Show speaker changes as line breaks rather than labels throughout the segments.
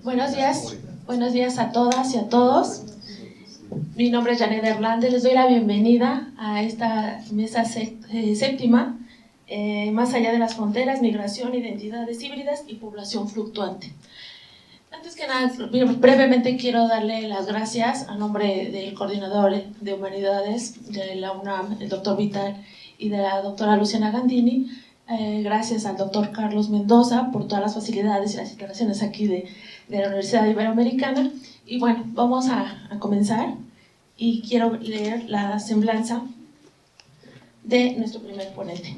Buenos días a todas y a todos. Mi nombre es Janet Hernández, les doy la bienvenida a esta mesa séptima, más allá de las fronteras, migración, identidades híbridas y población fluctuante. Antes que nada, brevemente quiero darle las gracias a nombre del coordinador de Humanidades de la UNAM, el doctor Vital, y de la doctora Luciana Gandini. Gracias al doctor Carlos Mendoza por todas las facilidades y las instalaciones aquí de la Universidad Iberoamericana. Y bueno, vamos a comenzar y quiero leer la semblanza de nuestro primer ponente.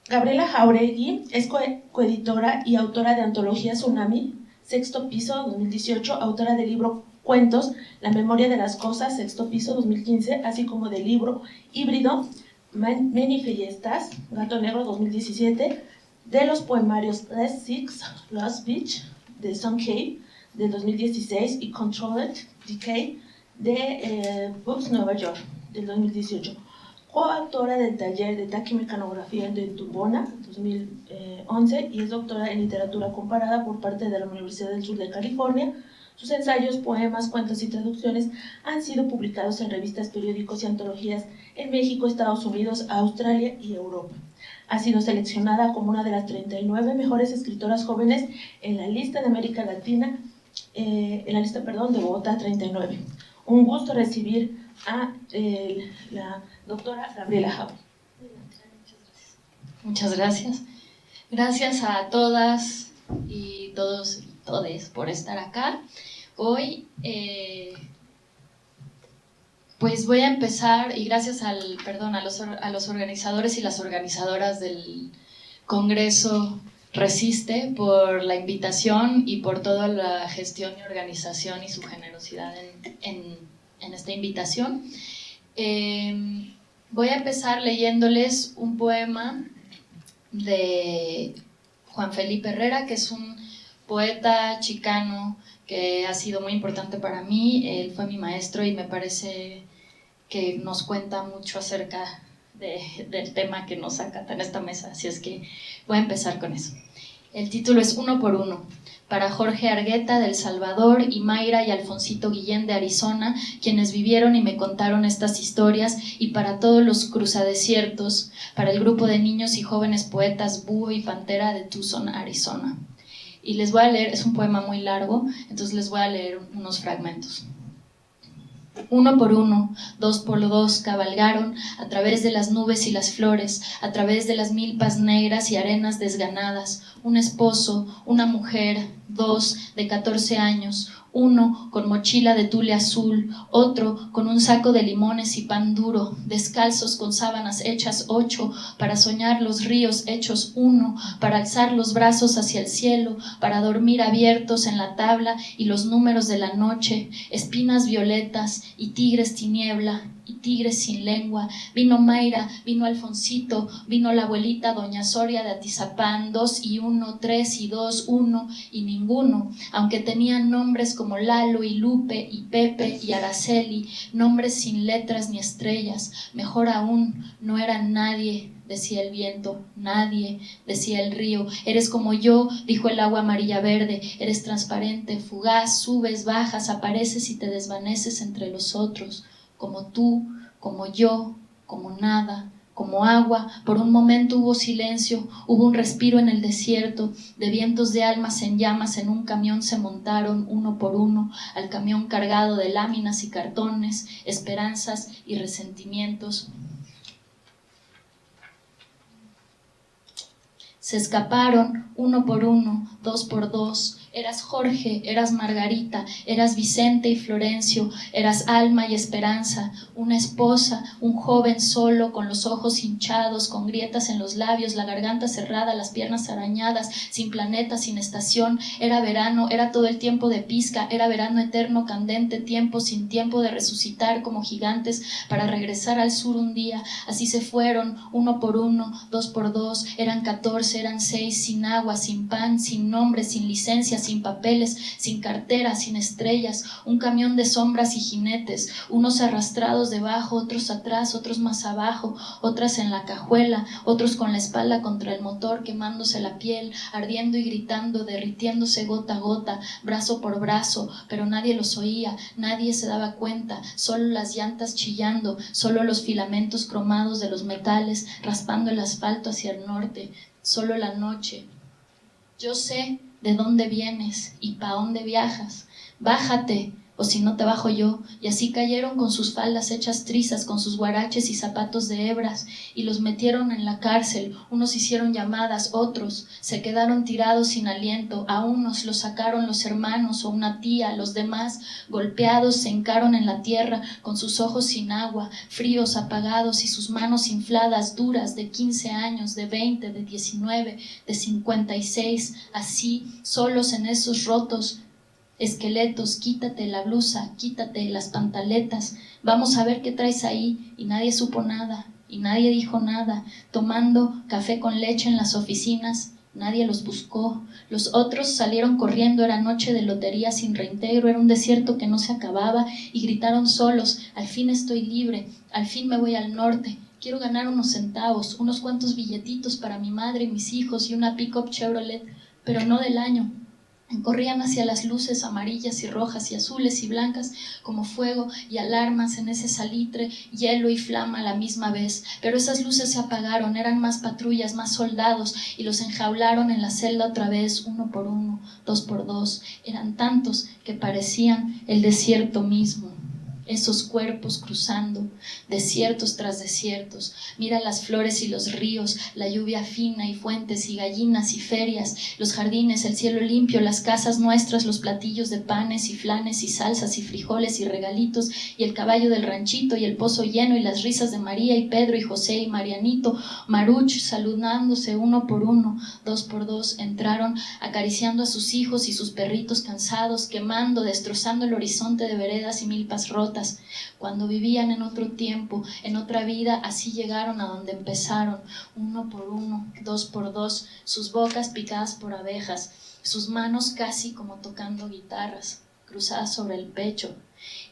Gabriela Jáuregui es coeditora y autora de Antología Tsunami, Sexto Piso, 2018, autora del libro Cuentos, La Memoria de las Cosas, Sexto Piso, 2015, así como del libro Híbrido, Manifestas, Gato Negro, 2017, de los poemarios Last Six, Lost Beach, de Song Hay, del 2016, y Controlled Decay, de Books Nueva York, del 2018. Coautora del taller de taquimecanografía de Turbona, 2011, y es doctora en literatura comparada por parte de la Universidad del Sur de California. Sus ensayos, poemas, cuentos y traducciones han sido publicados en revistas, periódicos y antologías en México, Estados Unidos, Australia y Europa. Ha sido seleccionada como una de las 39 mejores escritoras jóvenes en la lista de América Latina, de Bogotá 39. Un gusto recibir a la doctora Gabriela Jáuregui.
Muchas gracias. Gracias a todas y todos y todes por estar acá. Hoy, pues voy a empezar, y gracias a los organizadores y las organizadoras del Congreso Resiste por la invitación y por toda la gestión y organización y su generosidad en esta invitación. Voy a empezar leyéndoles un poema de Juan Felipe Herrera, que es un poeta chicano que ha sido muy importante para mí. Él fue mi maestro y me parece que nos cuenta mucho acerca del tema que nos acata en esta mesa, así es que voy a empezar con eso. El título es Uno por Uno, para Jorge Argueta de El Salvador y Mayra y Alfonsito Guillén de Arizona, quienes vivieron y me contaron estas historias, y para todos los cruzadesiertos, para el grupo de niños y jóvenes poetas Búho y Pantera de Tucson, Arizona. Y les voy a leer, es un poema muy largo, entonces les voy a leer unos fragmentos. Uno por uno, dos por dos, cabalgaron a través de las nubes y las flores, a través de las milpas negras y arenas desganadas, un esposo, una mujer, dos de 14 años, uno con mochila de tule azul, otro con un saco de limones y pan duro, descalzos con sábanas hechas 8, para soñar los ríos hechos 1, para alzar los brazos hacia el cielo, para dormir abiertos en la tabla y los números de la noche, espinas violetas y tigres tiniebla, y tigres sin lengua. Vino Mayra, vino Alfonsito, vino la abuelita doña Soria de Atizapán, 2 y 1, 3 y 2, 1 y ninguno, aunque tenían nombres como Lalo y Lupe y Pepe y Araceli, nombres sin letras ni estrellas. Mejor aún, no eran nadie, decía el viento, nadie, decía el río. Eres como yo, dijo el agua amarilla verde, eres transparente, fugaz, subes, bajas, apareces y te desvaneces entre los otros, como tú, como yo, como nada, como agua. Por un momento hubo silencio, hubo un respiro en el desierto, de vientos de almas en llamas. En un camión se montaron uno por uno, al camión cargado de láminas y cartones, esperanzas y resentimientos. Se escaparon uno por uno, dos por dos. Eras Jorge, eras Margarita, eras Vicente y Florencio, eras alma y esperanza, una esposa, un joven solo, con los ojos hinchados, con grietas en los labios, la garganta cerrada, las piernas arañadas, sin planeta, sin estación. Era verano, era todo el tiempo de pizca, era verano eterno, candente, tiempo sin tiempo de resucitar como gigantes para regresar al sur un día. Así se fueron, uno por uno, dos por dos, eran 14, eran 6, sin agua, sin pan, sin nombre, sin licencia, sin papeles, sin cartera, sin estrellas, un camión de sombras y jinetes, unos arrastrados debajo, otros atrás, otros más abajo, otras en la cajuela, otros con la espalda contra el motor, quemándose la piel, ardiendo y gritando, derritiéndose gota a gota, brazo por brazo, pero nadie los oía, nadie se daba cuenta, solo las llantas chillando, solo los filamentos cromados de los metales raspando el asfalto hacia el norte, solo la noche. Yo sé de dónde vienes y pa' dónde viajas, bájate, o si no te bajo yo. Y así cayeron con sus faldas hechas trizas, con sus guaraches y zapatos de hebras, y los metieron en la cárcel. Unos hicieron llamadas, otros se quedaron tirados sin aliento, a unos los sacaron los hermanos o una tía, los demás, golpeados, se hincaron en la tierra, con sus ojos sin agua, fríos, apagados, y sus manos infladas, duras, de 15 años, de 20, de 19, de 56, así, solos en esos rotos esqueletos. Quítate la blusa, quítate las pantaletas, vamos a ver qué traes ahí. Y nadie supo nada, y nadie dijo nada, tomando café con leche en las oficinas, nadie los buscó. Los otros salieron corriendo, era noche de lotería sin reintegro, era un desierto que no se acababa, y gritaron solos: al fin estoy libre, al fin me voy al norte, quiero ganar unos centavos, unos cuantos billetitos para mi madre y mis hijos, y una pick-up Chevrolet, pero no del año. Corrían hacia las luces amarillas y rojas y azules y blancas como fuego y alarmas en ese salitre, hielo y flama a la misma vez. Pero esas luces se apagaron, eran más patrullas, más soldados, y los enjaularon en la celda otra vez, uno por uno, dos por dos. Eran tantos que parecían el desierto mismo. Esos cuerpos cruzando, desiertos tras desiertos. Mira las flores y los ríos, la lluvia fina y fuentes y gallinas y ferias, los jardines, el cielo limpio, las casas nuestras, los platillos de panes y flanes y salsas y frijoles y regalitos, y el caballo del ranchito y el pozo lleno, y las risas de María y Pedro y José y Marianito, Maruch, saludándose uno por uno, dos por dos. Entraron acariciando a sus hijos y sus perritos cansados, quemando, destrozando el horizonte de veredas y milpas rotas. Cuando vivían en otro tiempo, en otra vida, así llegaron a donde empezaron, uno por uno, dos por dos, sus bocas picadas por abejas, sus manos casi como tocando guitarras, cruzadas sobre el pecho,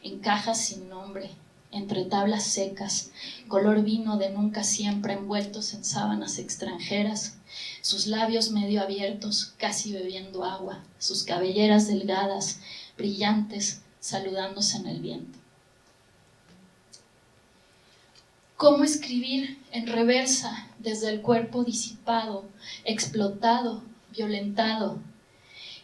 en cajas sin nombre, entre tablas secas, color vino de nunca siempre, envueltos en sábanas extranjeras, sus labios medio abiertos, casi bebiendo agua, sus cabelleras delgadas, brillantes, saludándose en el viento. ¿Cómo escribir en reversa desde el cuerpo disipado, explotado, violentado?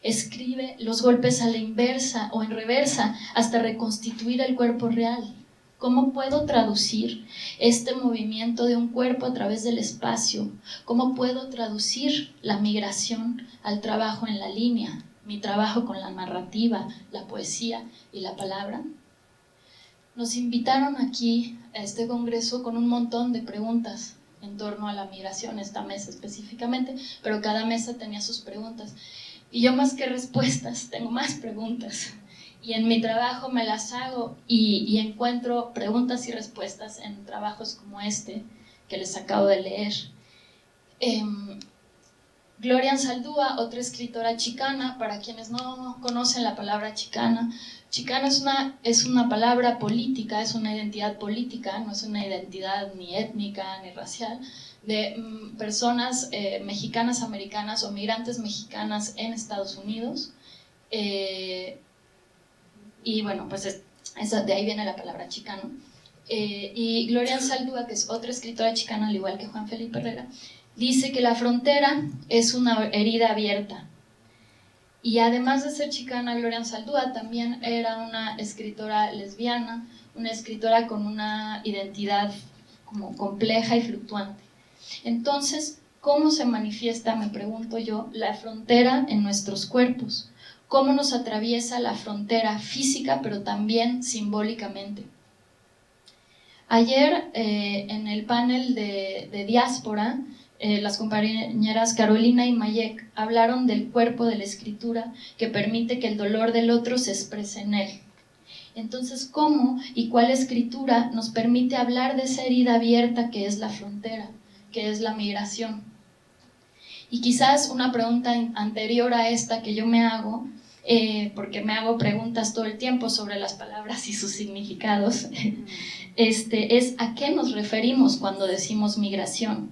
Escribe los golpes a la inversa o en reversa hasta reconstituir el cuerpo real. ¿Cómo puedo traducir este movimiento de un cuerpo a través del espacio? ¿Cómo puedo traducir la migración al trabajo en la línea, mi trabajo con la narrativa, la poesía y la palabra? Nos invitaron aquí a este congreso con un montón de preguntas en torno a la migración, esta mesa específicamente, pero cada mesa tenía sus preguntas. Y yo más que respuestas, tengo más preguntas. Y en mi trabajo me las hago y encuentro preguntas y respuestas en trabajos como este que les acabo de leer. Gloria Anzaldúa, otra escritora chicana, para quienes no conocen la palabra chicana, chicana es una palabra política, es una identidad política, no es una identidad ni étnica ni racial, de personas mexicanas, americanas o migrantes mexicanas en Estados Unidos. Y bueno, pues de ahí viene la palabra chicano. Y Gloria Anzaldúa, que es otra escritora chicana, al igual que Juan Felipe Herrera, dice que la frontera es una herida abierta. Y además de ser chicana, Gloria Anzaldúa también era una escritora lesbiana, una escritora con una identidad como compleja y fluctuante. Entonces, ¿cómo se manifiesta, me pregunto yo, la frontera en nuestros cuerpos? ¿Cómo nos atraviesa la frontera física, pero también simbólicamente? Ayer, en el panel de diáspora, las compañeras Carolina y Mayek hablaron del cuerpo de la escritura que permite que el dolor del otro se exprese en él. Entonces, ¿cómo y cuál escritura nos permite hablar de esa herida abierta que es la frontera, que es la migración? Y quizás una pregunta anterior a esta que yo me hago, porque me hago preguntas todo el tiempo sobre las palabras y sus significados, es ¿a qué nos referimos cuando decimos migración?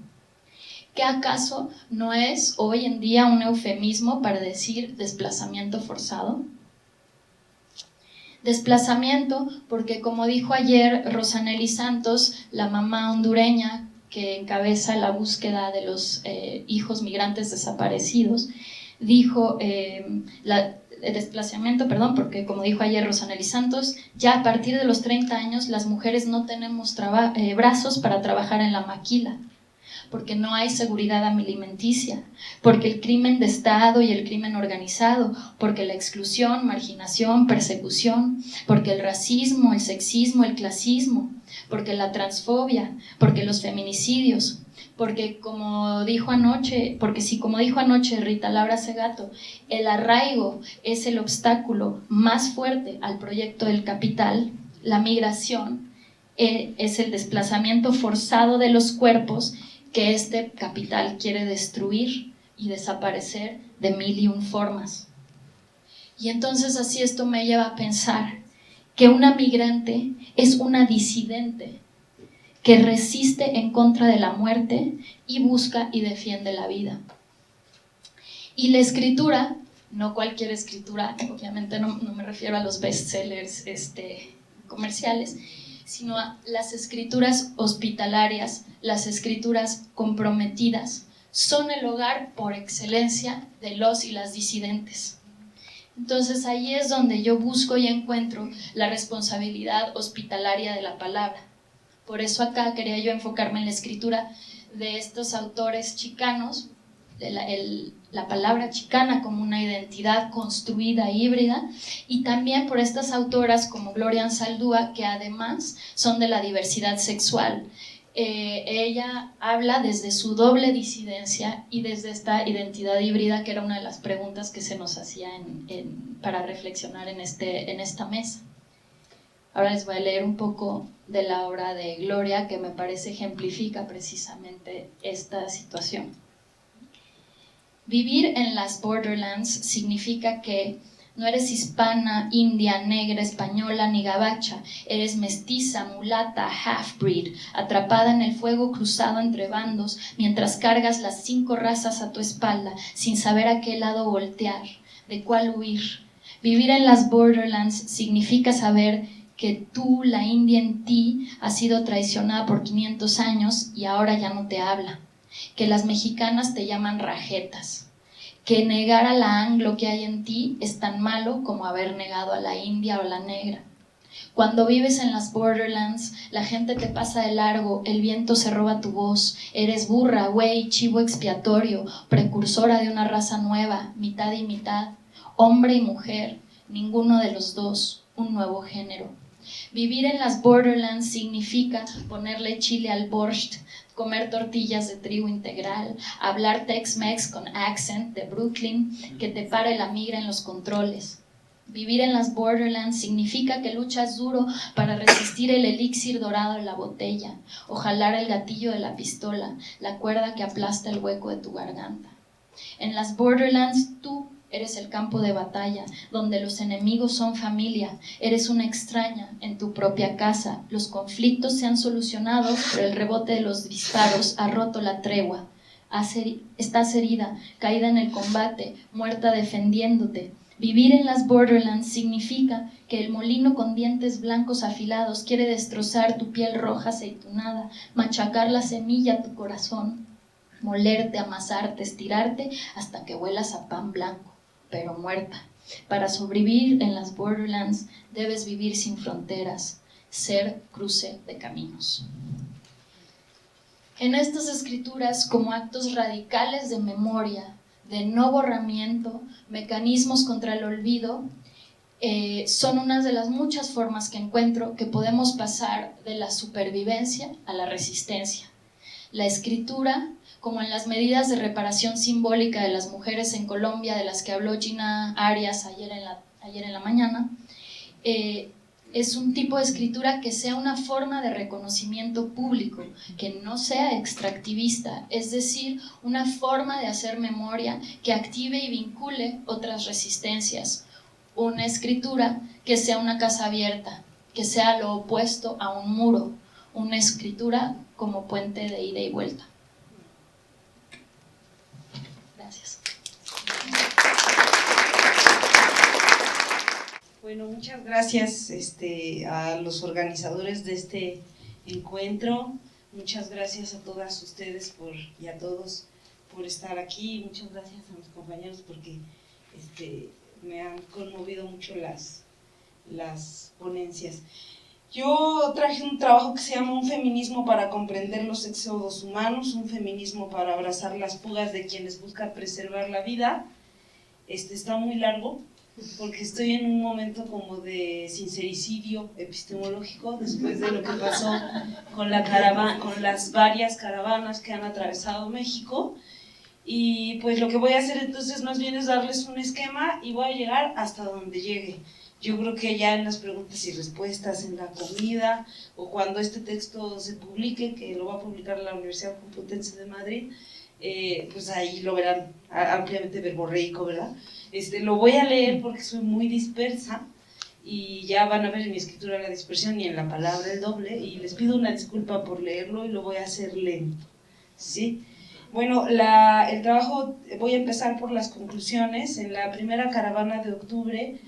¿Qué acaso no es hoy en día un eufemismo para decir desplazamiento forzado? Desplazamiento porque, como dijo ayer Rosanely Santos, la mamá hondureña que encabeza la búsqueda de los hijos migrantes desaparecidos, dijo desplazamiento, perdón, porque como dijo ayer Rosanely Santos, ya a partir de los 30 años las mujeres no tenemos brazos para trabajar en la maquila, porque no hay seguridad alimenticia, porque el crimen de Estado y el crimen organizado, porque la exclusión, marginación, persecución, porque el racismo, el sexismo, el clasismo, porque la transfobia, porque los feminicidios, porque como dijo anoche Rita Laura Segato, el arraigo es el obstáculo más fuerte al proyecto del capital, la migración es el desplazamiento forzado de los cuerpos que este capital quiere destruir y desaparecer de 1001 formas. Y entonces así esto me lleva a pensar que una migrante es una disidente que resiste en contra de la muerte y busca y defiende la vida. Y la escritura, no cualquier escritura, obviamente no me refiero a los bestsellers comerciales, sino a las escrituras hospitalarias, las escrituras comprometidas, son el hogar por excelencia de los y las disidentes. Entonces ahí es donde yo busco y encuentro la responsabilidad hospitalaria de la palabra. Por eso acá quería yo enfocarme en la escritura de estos autores chicanos, de la palabra chicana como una identidad construida híbrida, y también por estas autoras como Gloria Anzaldúa, que además son de la diversidad sexual. Ella habla desde su doble disidencia y desde esta identidad híbrida, que era una de las preguntas que se nos hacía para reflexionar en esta mesa. Ahora les voy a leer un poco de la obra de Gloria, que me parece ejemplifica precisamente esta situación. Vivir en las Borderlands significa que no eres hispana, india, negra, española ni gabacha. Eres mestiza, mulata, half-breed, atrapada en el fuego cruzado entre bandos, mientras cargas las 5 razas a tu espalda, sin saber a qué lado voltear, de cuál huir. Vivir en las Borderlands significa saber que tú, la india en ti, has sido traicionada por 500 años y ahora ya no te habla. Que las mexicanas te llaman rajetas, que negar a la anglo que hay en ti es tan malo como haber negado a la india o la negra. Cuando vives en las Borderlands, la gente te pasa de largo, el viento se roba tu voz, eres burra, güey, chivo expiatorio, precursora de una raza nueva, mitad y mitad, hombre y mujer, ninguno de los dos, un nuevo género. Vivir en las Borderlands significa ponerle chile al borscht, comer tortillas de trigo integral, hablar Tex-Mex con accent de Brooklyn, que te pare la migra en los controles. Vivir en las Borderlands significa que luchas duro para resistir el elixir dorado en la botella, o jalar el gatillo de la pistola, la cuerda que aplasta el hueco de tu garganta. En las Borderlands tú eres el campo de batalla, donde los enemigos son familia, eres una extraña en tu propia casa, los conflictos se han solucionado, pero el rebote de los disparos ha roto la tregua. Estás herida, caída en el combate, muerta defendiéndote. Vivir en las Borderlands significa que el molino con dientes blancos afilados quiere destrozar tu piel roja aceitunada, machacar la semilla a tu corazón, molerte, amasarte, estirarte hasta que huelas a pan blanco, pero muerta. Para sobrevivir en las Borderlands debes vivir sin fronteras, ser cruce de caminos. En estas escrituras, como actos radicales de memoria, de no borramiento, mecanismos contra el olvido, son unas de las muchas formas que encuentro que podemos pasar de la supervivencia a la resistencia. La escritura, como en las medidas de reparación simbólica de las mujeres en Colombia, de las que habló Gina Arias ayer en la mañana, es un tipo de escritura que sea una forma de reconocimiento público, que no sea extractivista, es decir, una forma de hacer memoria que active y vincule otras resistencias. Una escritura que sea una casa abierta, que sea lo opuesto a un muro, una escritura como puente de ida y vuelta. Gracias.
Bueno, muchas gracias a los organizadores de este encuentro. Muchas gracias a todas ustedes y a todos por estar aquí. Muchas gracias a mis compañeros porque me han conmovido mucho las ponencias. Yo traje un trabajo que se llama Un feminismo para comprender los éxodos humanos, un feminismo para abrazar las fugas de quienes buscan preservar la vida. Está muy largo, porque estoy en un momento como de sincericidio epistemológico después de lo que pasó con las varias caravanas que han atravesado México, y pues lo que voy a hacer entonces más bien es darles un esquema y voy a llegar hasta donde llegue. Yo creo que ya en las preguntas y respuestas, en la comida, o cuando este texto se publique, que lo va a publicar la Universidad Complutense de Madrid, pues ahí lo verán ampliamente verborreico, ¿verdad? Lo voy a leer porque soy muy dispersa y ya van a ver en mi escritura la dispersión y en la palabra el doble, y les pido una disculpa por leerlo y lo voy a hacer lento, ¿sí? Bueno, el trabajo, voy a empezar por las conclusiones. En la primera caravana de octubre,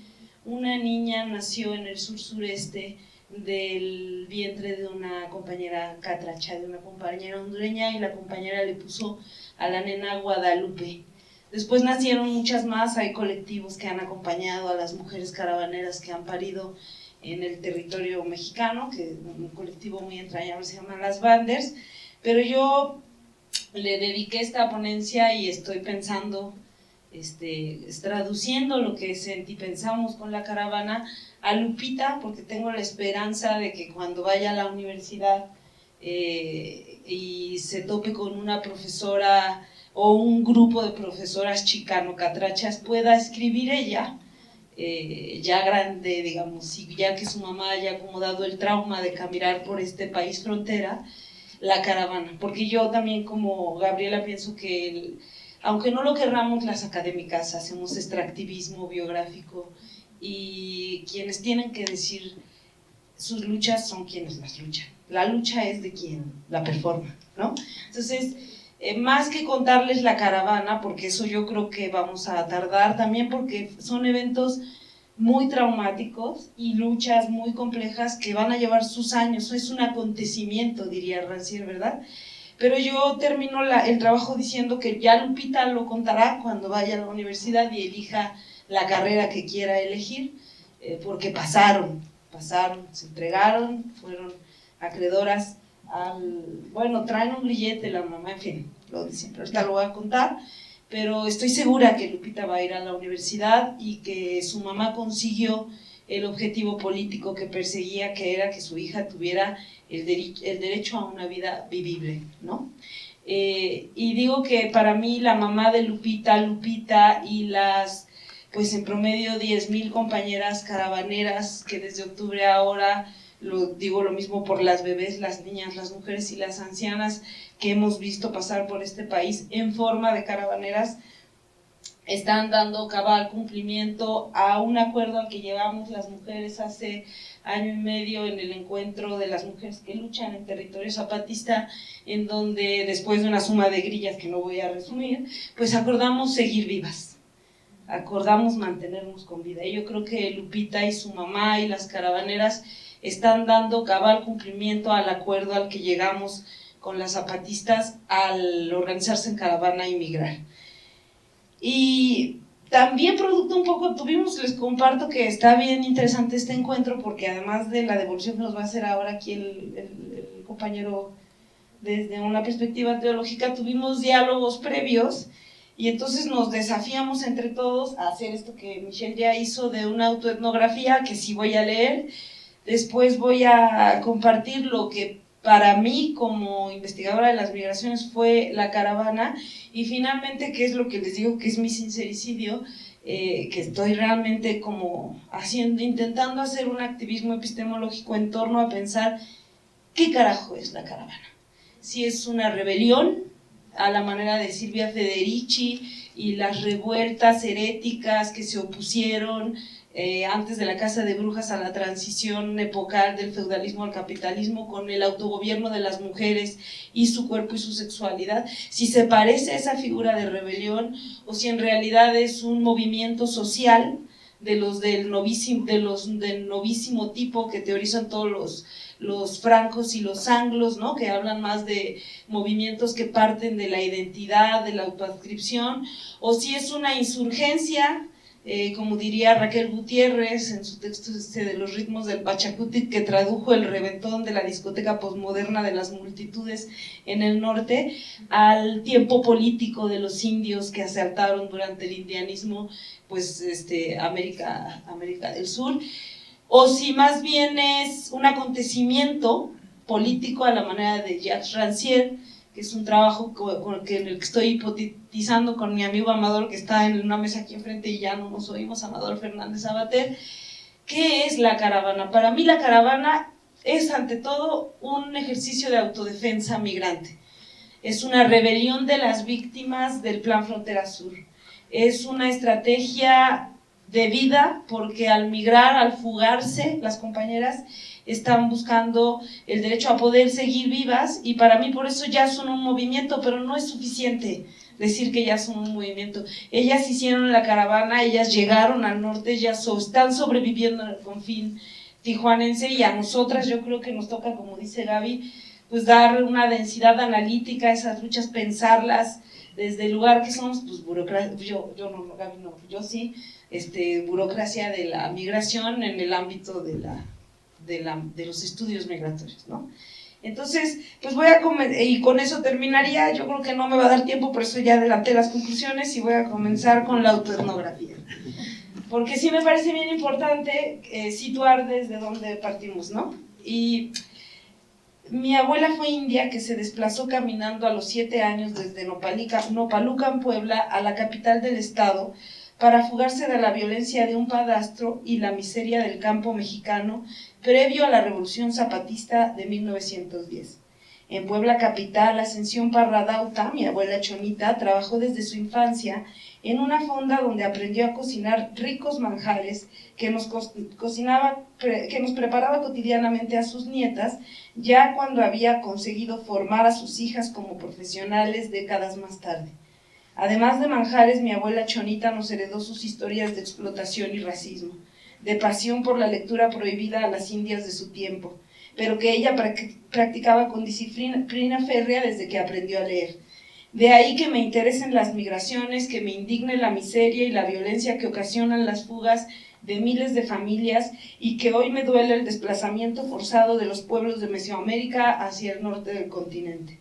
una niña nació en el sur-sureste del vientre de una compañera catracha, de una compañera hondureña, y la compañera le puso a la nena Guadalupe. Después nacieron muchas más, hay colectivos que han acompañado a las mujeres caravaneras que han parido en el territorio mexicano, que un colectivo muy entrañable se llama Las Banders, pero yo le dediqué esta ponencia y estoy pensando, traduciendo lo que pensamos con la caravana a Lupita, porque tengo la esperanza de que cuando vaya a la universidad y se tope con una profesora o un grupo de profesoras chicano-catrachas, pueda escribir ella, ya grande, digamos, y ya que su mamá haya acomodado el trauma de caminar por este país frontera, la caravana. Porque yo también, como Gabriela, pienso que, aunque no lo querramos, las académicas hacemos extractivismo biográfico, y quienes tienen que decir sus luchas son quienes las luchan. La lucha es de quien la performa, ¿no? Entonces, más que contarles la caravana, porque eso yo creo que vamos a tardar, también porque son eventos muy traumáticos y luchas muy complejas que van a llevar sus años. Es un acontecimiento, diría Rancière, ¿verdad? Pero yo termino el trabajo diciendo que ya Lupita lo contará cuando vaya a la universidad y elija la carrera que quiera elegir, porque pasaron, se entregaron, fueron acreedoras bueno, traen un grillete la mamá, en fin, lo dicen, pero ahorita lo voy a contar. Pero estoy segura que Lupita va a ir a la universidad y que su mamá consiguió el objetivo político que perseguía, que era que su hija tuviera el derecho a una vida vivible, ¿no? Y digo que para mí la mamá de Lupita y las, pues en promedio 10,000 compañeras caravaneras que desde octubre a ahora, digo lo mismo por las bebés, las niñas, las mujeres y las ancianas que hemos visto pasar por este país en forma de caravaneras, están dando cabal cumplimiento a un acuerdo al que llegamos las mujeres hace año y medio en el encuentro de las mujeres que luchan en territorio zapatista, en donde después de una suma de grillas que no voy a resumir, pues acordamos seguir vivas, acordamos mantenernos con vida. Y yo creo que Lupita y su mamá y las caravaneras están dando cabal cumplimiento al acuerdo al que llegamos con las zapatistas al organizarse en caravana y migrar. Y también producto un poco, les comparto que está bien interesante este encuentro, porque además de la devolución que nos va a hacer ahora aquí el compañero desde una perspectiva teológica, tuvimos diálogos previos, y entonces nos desafiamos entre todos a hacer esto que Michelle ya hizo de una autoetnografía, que sí voy a leer. Después voy a compartir lo que para mí como investigadora de las migraciones fue la caravana, y finalmente, qué es lo que les digo que es mi sincericidio, que estoy realmente como intentando hacer un activismo epistemológico en torno a pensar qué carajo es la caravana. Si es una rebelión a la manera de Silvia Federici y las revueltas heréticas que se opusieron antes de la Casa de Brujas a la transición epocal del feudalismo al capitalismo con el autogobierno de las mujeres y su cuerpo y su sexualidad, si se parece a esa figura de rebelión o si en realidad es un movimiento social de los del novísimo tipo que teorizan todos los francos y los anglos, ¿no? Que hablan más de movimientos que parten de la identidad, de la autoadscripción, o si es una insurgencia, como diría Raquel Gutiérrez en su texto de los ritmos del Pachacutic, que tradujo el reventón de la discoteca posmoderna de las multitudes en el norte, al tiempo político de los indios que asaltaron durante el indianismo, pues América del Sur, o si más bien es un acontecimiento político a la manera de Jacques Rancière, que es un trabajo en el que estoy hipotetizando con mi amigo Amador, que está en una mesa aquí enfrente y ya no nos oímos, Amador Fernández Sabater. ¿Qué es la caravana? Para mí la caravana es ante todo un ejercicio de autodefensa migrante. Es una rebelión de las víctimas del Plan Frontera Sur. Es una estrategia de vida porque al migrar, al fugarse, las compañeras están buscando el derecho a poder seguir vivas y para mí por eso ya son un movimiento, pero no es suficiente decir que ya son un movimiento. Ellas hicieron la caravana, ellas llegaron al norte, ellas están sobreviviendo en el confín tijuanense y a nosotras yo creo que nos toca, como dice Gaby, pues dar una densidad analítica a esas luchas, pensarlas desde el lugar que somos, pues burocracia, yo no, Gaby no, yo sí, burocracia de la migración en el ámbito de los estudios migratorios, ¿no? Entonces, pues y con eso terminaría, yo creo que no me va a dar tiempo, por eso ya adelanté las conclusiones y voy a comenzar con la autoetnografía. Porque sí me parece bien importante situar desde dónde partimos, ¿no? Y mi abuela fue india que se desplazó caminando a los 7 años desde Nopalucan, Puebla, a la capital del estado, para fugarse de la violencia de un padastro y la miseria del campo mexicano previo a la Revolución Zapatista de 1910. En Puebla capital, Ascensión Parradauta, mi abuela Chonita, trabajó desde su infancia en una fonda donde aprendió a cocinar ricos manjares que nos preparaba cotidianamente a sus nietas, ya cuando había conseguido formar a sus hijas como profesionales décadas más tarde. Además de manjares, mi abuela Chonita nos heredó sus historias de explotación y racismo, de pasión por la lectura prohibida a las indias de su tiempo, pero que ella practicaba con disciplina férrea desde que aprendió a leer. De ahí que me interesen las migraciones, que me indigne la miseria y la violencia que ocasionan las fugas de miles de familias y que hoy me duele el desplazamiento forzado de los pueblos de Mesoamérica hacia el norte del continente.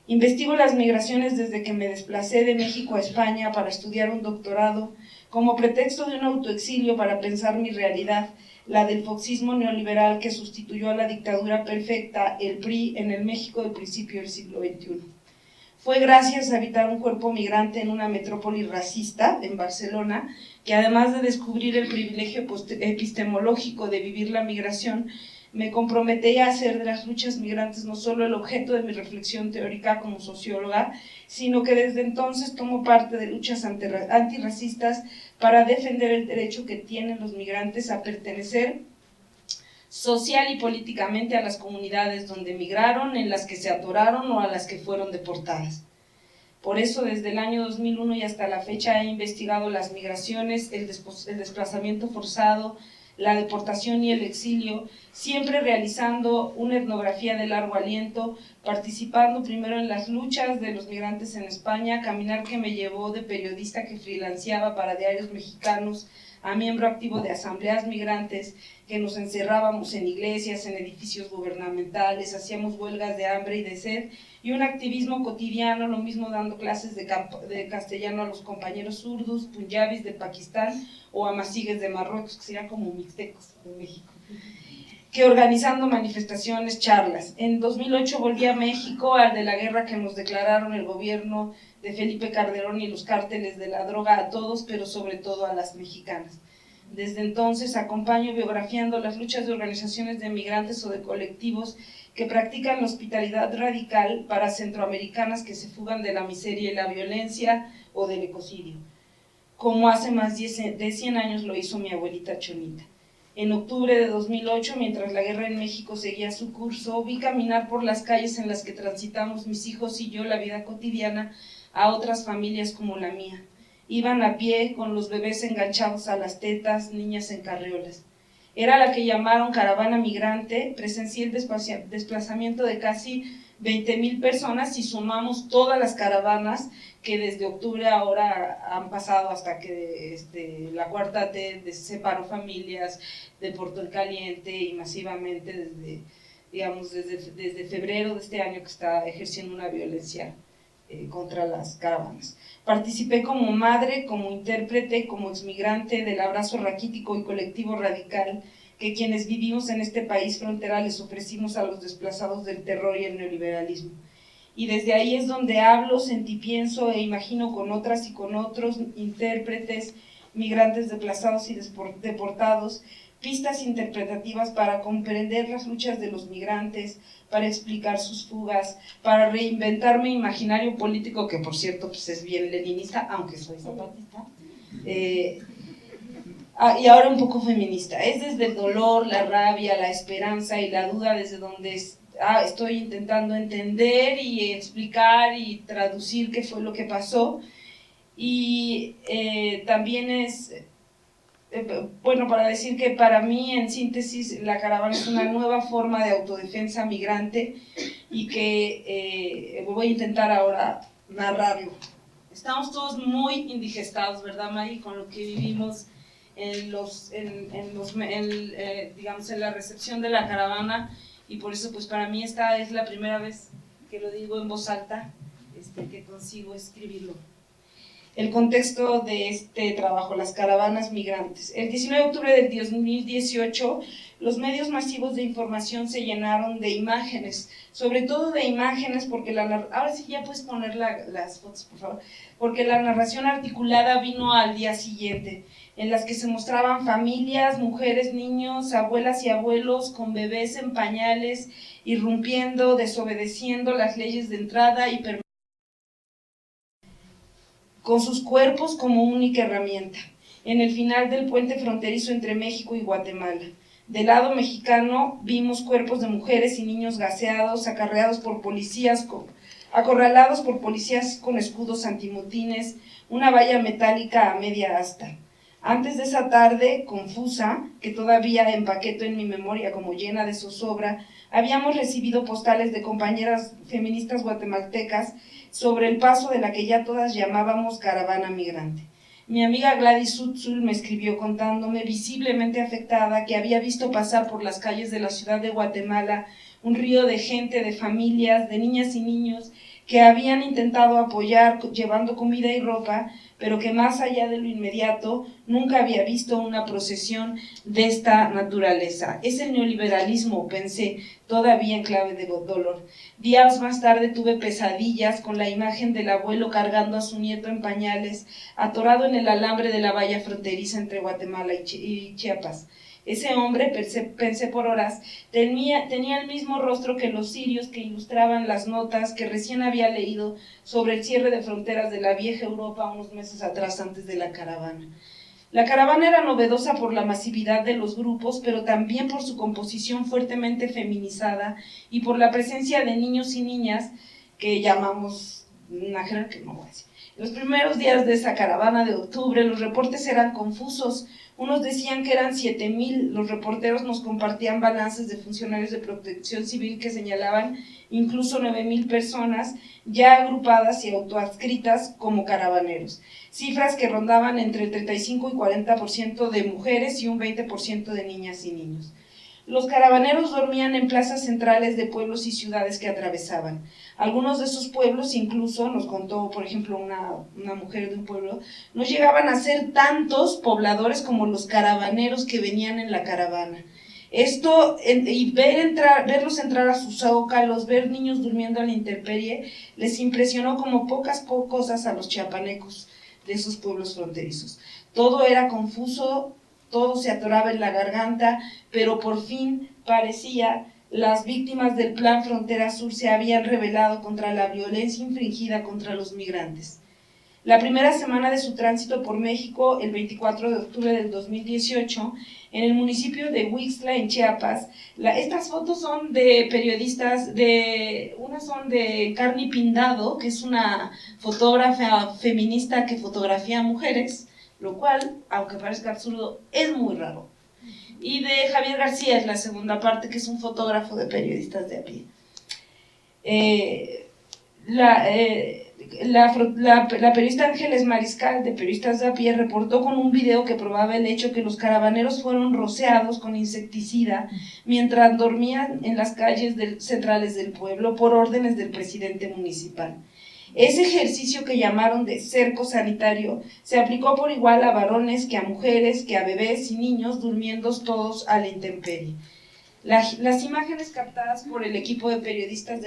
Investigo las migraciones desde que me desplacé de México a España para estudiar un doctorado, como pretexto de un autoexilio para pensar mi realidad, la del foxismo neoliberal que sustituyó a la dictadura perfecta, el PRI, en el México del principio del siglo XXI. Fue gracias a habitar un cuerpo migrante en una metrópoli racista, en Barcelona, que además de descubrir el privilegio epistemológico de vivir la migración, me comprometí a hacer de las luchas migrantes no solo el objeto de mi reflexión teórica como socióloga, sino que desde entonces tomo parte de luchas antirracistas para defender el derecho que tienen los migrantes a pertenecer social y políticamente a las comunidades donde migraron, en las que se atoraron o a las que fueron deportadas. Por eso, desde el año 2001 y hasta la fecha he investigado las migraciones, el desplazamiento forzado, la deportación y el exilio, siempre realizando una etnografía de largo aliento, participando primero en las luchas de los migrantes en España, caminar que me llevó de periodista que freelanceaba para diarios mexicanos a miembro activo de asambleas migrantes, que nos encerrábamos en iglesias, en edificios gubernamentales, hacíamos huelgas de hambre y de sed, y un activismo cotidiano, lo mismo dando clases de castellano a los compañeros zurdos, punjabis de Pakistán o amasigues de Marruecos, que serían como mixtecos de México. que organizando manifestaciones, charlas. En 2008 volví a México, al de la guerra que nos declararon el gobierno de Felipe Calderón y los cárteles de la droga a todos, pero sobre todo a las mexicanas. Desde entonces acompaño biografiando las luchas de organizaciones de migrantes o de colectivos que practican la hospitalidad radical para centroamericanas que se fugan de la miseria y la violencia o del ecocidio, como hace más de 100 años lo hizo mi abuelita Chonita. En octubre de 2008, mientras la guerra en México seguía su curso, vi caminar por las calles en las que transitamos mis hijos y yo la vida cotidiana a otras familias como la mía. Iban a pie, con los bebés enganchados a las tetas, niñas en carriolas. Era la que llamaron caravana migrante. Presencié el desplazamiento de casi 20,000 personas y sumamos todas las caravanas que desde octubre ahora han pasado hasta que la cuarta T separó familias, deportó el caliente y masivamente desde febrero de este año que está ejerciendo una violencia contra las caravanas. Participé como madre, como intérprete, como exmigrante del abrazo raquítico y colectivo radical que quienes vivimos en este país fronteral les ofrecimos a los desplazados del terror y el neoliberalismo. Y desde ahí es donde hablo, sentipienso e imagino con otras y con otros intérpretes, migrantes desplazados y deportados, pistas interpretativas para comprender las luchas de los migrantes, para explicar sus fugas, para reinventar mi imaginario político, que por cierto pues es bien leninista, aunque soy zapatista, y ahora un poco feminista. Es desde el dolor, la rabia, la esperanza y la duda desde donde estoy intentando entender y explicar y traducir qué fue lo que pasó. Y también es... bueno, para decir que para mí, en síntesis, la caravana es una nueva forma de autodefensa migrante y que voy a intentar ahora narrarlo. Estamos todos muy indigestados, ¿verdad, May? Con lo que vivimos digamos, en la recepción de la caravana, y por eso, pues para mí esta es la primera vez que lo digo en voz alta, que consigo escribirlo. El contexto de este trabajo, las caravanas migrantes. El 19 de octubre del 2018, los medios masivos de información se llenaron de imágenes, sobre todo de imágenes, porque ahora sí ya puedes poner las fotos, por favor, porque la narración articulada vino al día siguiente, en las que se mostraban familias, mujeres, niños, abuelas y abuelos con bebés en pañales, irrumpiendo, desobedeciendo las leyes de entrada y permanencia, con sus cuerpos como única herramienta, en el final del puente fronterizo entre México y Guatemala. Del lado mexicano vimos cuerpos de mujeres y niños gaseados, acarreados por policías, acorralados por policías con escudos antimotines, una valla metálica a media asta. Antes de esa tarde confusa, que todavía empaqueto en mi memoria como llena de zozobra, habíamos recibido postales de compañeras feministas guatemaltecas sobre el paso de la que ya todas llamábamos caravana migrante. Mi amiga Gladys Utzul me escribió contándome, visiblemente afectada, que había visto pasar por las calles de la ciudad de Guatemala un río de gente, de familias, de niñas y niños que habían intentado apoyar llevando comida y ropa, pero que más allá de lo inmediato nunca había visto una procesión de esta naturaleza. Es el neoliberalismo, pensé, todavía en clave de dolor. Días más tarde tuve pesadillas con la imagen del abuelo cargando a su nieto en pañales, atorado en el alambre de la valla fronteriza entre Guatemala y Chiapas. Ese hombre, pensé por horas, tenía el mismo rostro que los cirios que ilustraban las notas que recién había leído sobre el cierre de fronteras de la vieja Europa unos meses atrás antes de la caravana. La caravana era novedosa por la masividad de los grupos, pero también por su composición fuertemente feminizada y por la presencia de niños y niñas que llamamos, una jerga que no voy a decir. Los primeros días de esa caravana de octubre, los reportes eran confusos. Unos decían que eran 7,000, los reporteros nos compartían balances de funcionarios de protección civil que señalaban incluso 9,000 personas ya agrupadas y autoadscritas como caravaneros, cifras que rondaban entre el 35 y 40% de mujeres y un 20% de niñas y niños. Los caravaneros dormían en plazas centrales de pueblos y ciudades que atravesaban. Algunos de esos pueblos, incluso, nos contó, por ejemplo, una mujer de un pueblo, no llegaban a ser tantos pobladores como los caravaneros que venían en la caravana. Y verlos entrar a sus zócalos, ver niños durmiendo a la intemperie, les impresionó como pocas cosas a los chiapanecos de esos pueblos fronterizos. Todo era confuso, todo se atoraba en la garganta, pero por fin parecía las víctimas del Plan Frontera Sur se habían rebelado contra la violencia infringida contra los migrantes. La primera semana de su tránsito por México, el 24 de octubre del 2018, en el municipio de Huixtla, en Chiapas, estas fotos son de periodistas, unas son de Carni Pindado, que es una fotógrafa feminista que fotografía a mujeres, lo cual, aunque parezca absurdo, es muy raro. Y de Javier García es la segunda parte, que es un fotógrafo de periodistas de a pie. La periodista Ángeles Mariscal, de Periodistas de a pie, reportó con un video que probaba el hecho que los caravaneros fueron rociados con insecticida mientras dormían en las calles centrales del pueblo por órdenes del presidente municipal. Ese ejercicio que llamaron de cerco sanitario se aplicó por igual a varones que a mujeres, que a bebés y niños, durmiendo todos a la intemperie. Las imágenes captadas por el equipo de periodistas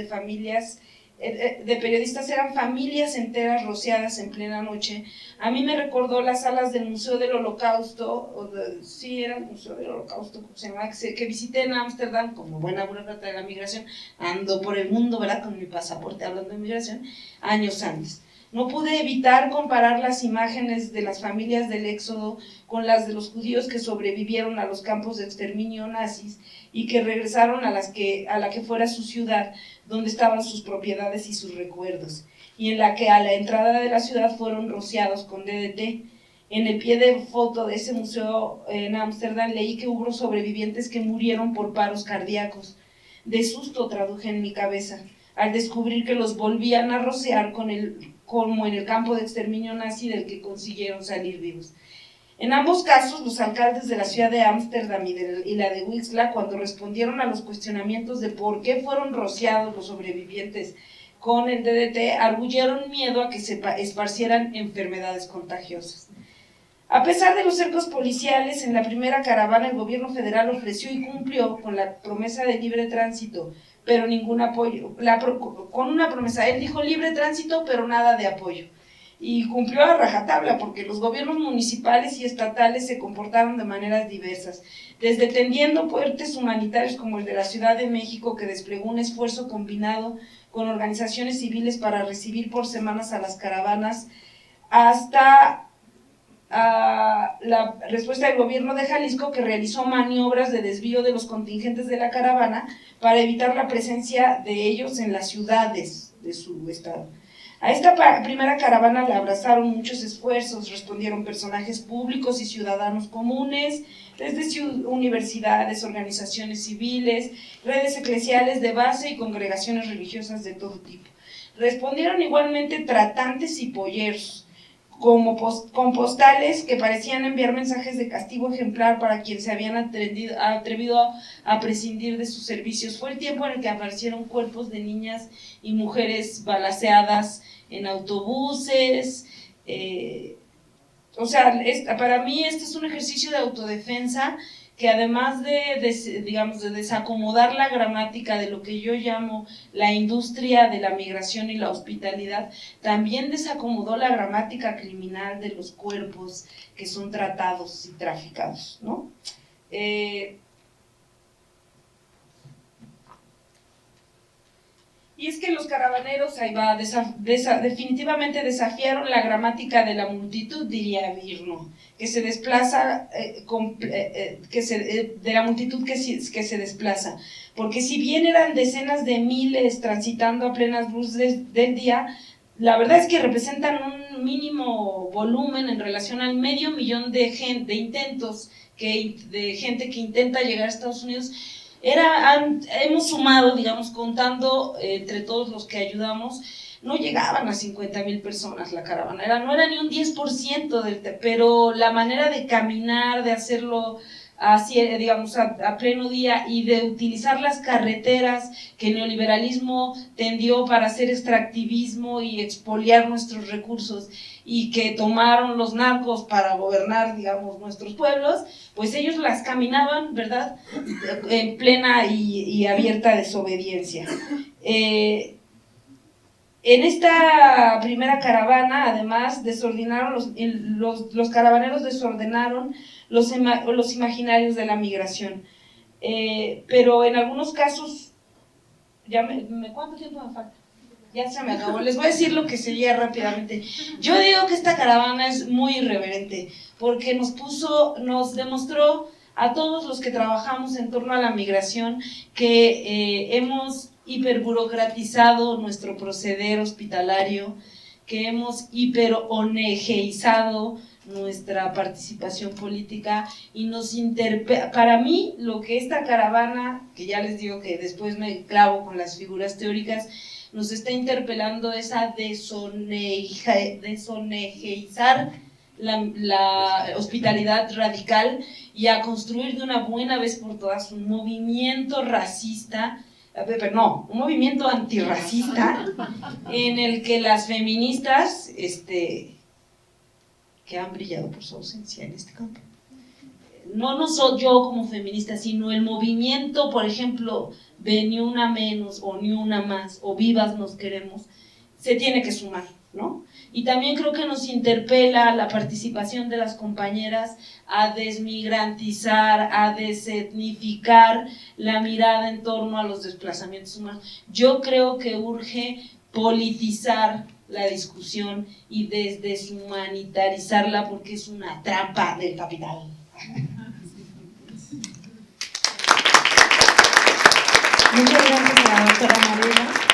eran familias enteras rociadas en plena noche. A mí me recordó las salas del Museo del Holocausto, sí, era el Museo del Holocausto, ¿cómo se llama? Que visité en Ámsterdam, como buena burócrata de la migración, ando por el mundo, ¿verdad?, con mi pasaporte hablando de migración, años antes. No pude evitar comparar las imágenes de las familias del éxodo con las de los judíos que sobrevivieron a los campos de exterminio nazis y que regresaron a la que fuera su ciudad, donde estaban sus propiedades y sus recuerdos, y en la que a la entrada de la ciudad fueron rociados con DDT. En el pie de foto de ese museo en Ámsterdam leí que hubo sobrevivientes que murieron por paros cardíacos. De susto traduje en mi cabeza, al descubrir que los volvían a rociar como en el campo de exterminio nazi del que consiguieron salir vivos. En ambos casos, los alcaldes de la ciudad de Ámsterdam y la de Huixtla, cuando respondieron a los cuestionamientos de por qué fueron rociados los sobrevivientes con el DDT, arguyeron miedo a que se esparcieran enfermedades contagiosas. A pesar de los cercos policiales, en la primera caravana el gobierno federal ofreció y cumplió con la promesa de libre tránsito, pero ningún apoyo. Con una promesa, él dijo libre tránsito, pero nada de apoyo. Y cumplió a rajatabla, porque los gobiernos municipales y estatales se comportaron de maneras diversas, desde tendiendo puentes humanitarios como el de la Ciudad de México, que desplegó un esfuerzo combinado con organizaciones civiles para recibir por semanas a las caravanas, hasta la respuesta del gobierno de Jalisco, que realizó maniobras de desvío de los contingentes de la caravana para evitar la presencia de ellos en las ciudades de su estado. A esta primera caravana la abrazaron muchos esfuerzos, respondieron personajes públicos y ciudadanos comunes, desde universidades, organizaciones civiles, redes eclesiales de base y congregaciones religiosas de todo tipo. Respondieron igualmente tratantes y polleros, con postales que parecían enviar mensajes de castigo ejemplar para quienes se habían atrevido a prescindir de sus servicios. Fue el tiempo en el que aparecieron cuerpos de niñas y mujeres balaceadas en autobuses. Para mí este es un ejercicio de autodefensa que, además de desacomodar la gramática de lo que yo llamo la industria de la migración y la hospitalidad, también desacomodó la gramática criminal de los cuerpos que son tratados y traficados, ¿no? Y es que los caravaneros, definitivamente desafiaron la gramática de la multitud, diría Virno, que se desplaza, de la multitud que se desplaza. Porque si bien eran decenas de miles transitando a plenas luces del día, la verdad es que representan un mínimo volumen en relación al 500,000 de intentos de gente que intenta llegar a Estados Unidos. Hemos sumado, contando entre todos los que ayudamos, no llegaban a 50,000 personas la caravana, no era ni un 10% pero la manera de caminar, de hacerlo así, digamos, a pleno día, y de utilizar las carreteras que el neoliberalismo tendió para hacer extractivismo y expoliar nuestros recursos, y que tomaron los narcos para gobernar, digamos, nuestros pueblos, pues ellos las caminaban, ¿verdad?, en plena y abierta desobediencia. En esta primera caravana, además, desordenaron los caravaneros desordenaron los imaginarios de la migración. Pero en algunos casos, ¿cuánto tiempo me falta? Ya se me acabó. Les voy a decir lo que sería rápidamente. Yo digo que esta caravana es muy irreverente, porque nos demostró a todos los que trabajamos en torno a la migración que hemos hiperburocratizado nuestro proceder hospitalario, que hemos hiperonegeizado nuestra participación política, y para mí lo que esta caravana, que ya les digo que después me clavo con las figuras teóricas, nos está interpelando es a desonegeizar la hospitalidad radical, y a construir de una buena vez por todas un movimiento racista, un movimiento antirracista, en el que las feministas, que han brillado por su ausencia en este campo, no soy yo como feminista, sino el movimiento, por ejemplo, de Ni Una Menos, o Ni Una Más, o Vivas Nos Queremos, se tiene que sumar, ¿no? Y también creo que nos interpela la participación de las compañeras a desmigrantizar, a desetnificar la mirada en torno a los desplazamientos humanos. Yo creo que urge politizar la discusión y deshumanitarizarla, porque es una trampa del capital.
Muchas gracias a la doctora Mariela.